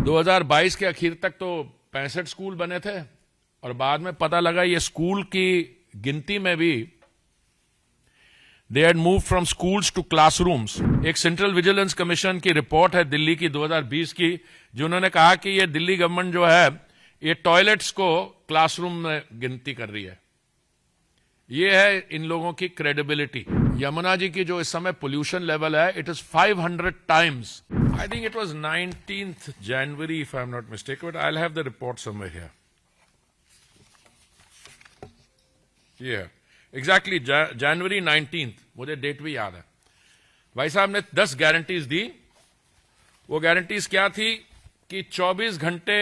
2022 के आखिर तक तो 65 स्कूल बने थे और बाद में पता लगा ये स्कूल की गिनती में भी they had move from schools to classrooms. एक सेंट्रल विजिलेंस कमीशन की रिपोर्ट है दिल्ली की 2020 की, जिन्होंने कहा कि ये दिल्ली गवर्नमेंट जो है ये टॉयलेट्स को क्लासरूम में गिनती कर रही है। ये है इन लोगों की क्रेडिबिलिटी। यमुना जी की जो इस समय पोल्यूशन लेवल है, it is 500 times. I think it was 19th January if I'm not mistaken, but I'll have the report somewhere here. Yeah, exactly January 19th, मुझे डेट भी याद है। भाई साहब ने 10 गारंटीज दी। वो गारंटीज क्या थी कि 24 घंटे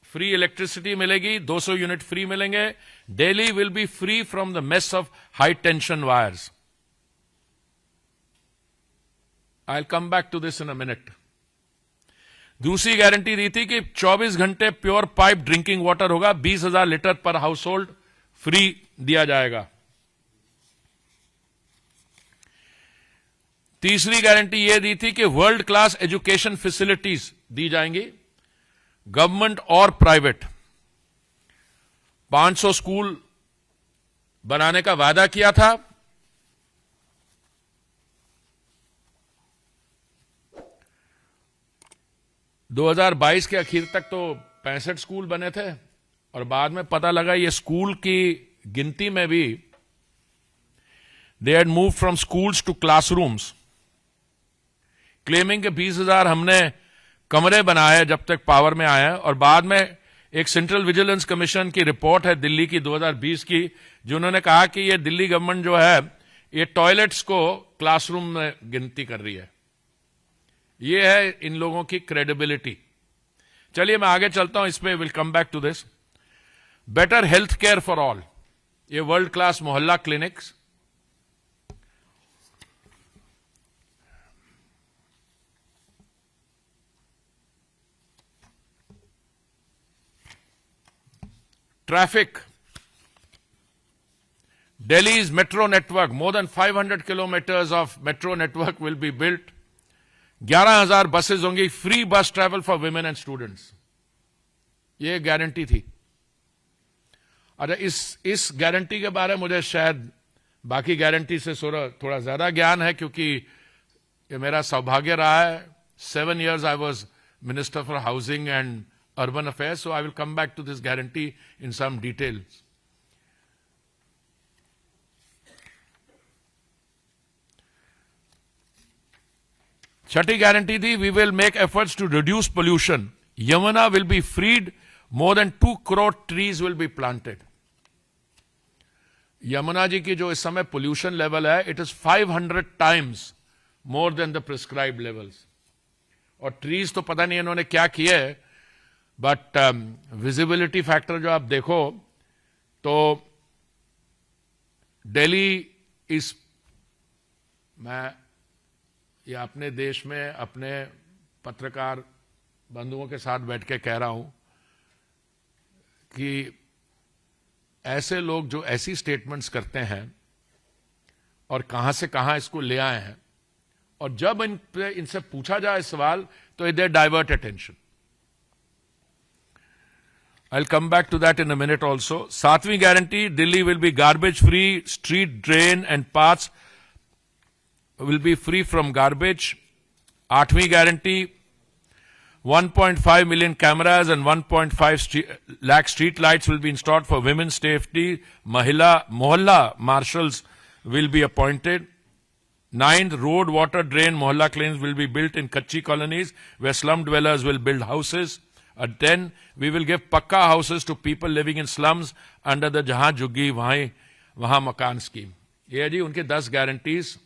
फ्री इलेक्ट्रिसिटी मिलेगी, 200 यूनिट फ्री मिलेंगे, Delhi will be free from the mess of high tension wires. I will come back to this in a minute. दूसरी गारंटी दी थी कि 24 घंटे प्योर पाइप ड्रिंकिंग वाटर होगा, 20,000 लीटर पर हाउस होल्ड फ्री दिया जाएगा। तीसरी गारंटी यह दी थी कि वर्ल्ड क्लास एजुकेशन फैसिलिटीज दी जाएंगी, गवर्नमेंट और प्राइवेट। 500 स्कूल बनाने का वादा किया था। दो 2022 के आखिर तक तो 65 स्कूल बने थे और बाद में पता लगा ये स्कूल की गिनती में भी they had move from schools to classrooms, claiming के 20,000 हमने कमरे बनाए जब तक पावर में आया। और बाद में एक सेंट्रल विजिलेंस कमीशन की रिपोर्ट है दिल्ली की 2020 की, जिन्होंने कहा कि ये दिल्ली गवर्नमेंट जो है ये टॉयलेट्स को क्लासरूम में गिनती कर रही है। ये है इन लोगों की क्रेडिबिलिटी। चलिए मैं आगे चलता हूं, इस पे will come back to this. Better health care for all, ये world class mohalla clinics. Traffic, Delhi's metro network, more than 500 kilometers of metro network will be built. 11,000 buses होंगी, फ्री बस travel for women and students. ये guarantee थी। अच्छा, इस guarantee के बारे में मुझे शायद बाकी गारंटी से थोड़ा ज्यादा ज्ञान है, क्योंकि ये मेरा सौभाग्य रहा है। 7 years I was Minister for Housing and Urban Affairs, so I will come back to this guarantee in some details. Chhathi guarantee थी, we will make efforts to reduce pollution. Yamuna will be freed, more than 2 crore trees will be planted. Yamuna ji की जो इस समय pollution level है, it is 500 times more than the prescribed levels. और trees तो पता नहीं इन्होंने क्या किए, बट विजिबिलिटी फैक्टर जो आप देखो तो दिल्ली इस, मैं ये अपने देश में अपने पत्रकार बंधुओं के साथ बैठ के कह रहा हूं कि ऐसे लोग जो ऐसी स्टेटमेंट्स करते हैं और कहां से कहां इसको ले आए हैं, और जब इनसे पूछा जाए सवाल तो they divert attention. I'll come back to that in a minute also. 7वीं guarantee, Delhi will be garbage free, street drain and paths will be free from garbage. 8वीं guarantee, 1.5 million cameras and 1.5 lakh street lights will be installed for women's safety. Mohalla marshals will be appointed. 9th, road, water, drain, mohalla clinics will be built in Kachi colonies where slum dwellers will build houses. At 10, we will give pakka houses to people living in slums under the Jahan Juggi Wahan Makan scheme. ये जी उनके 10 guarantees.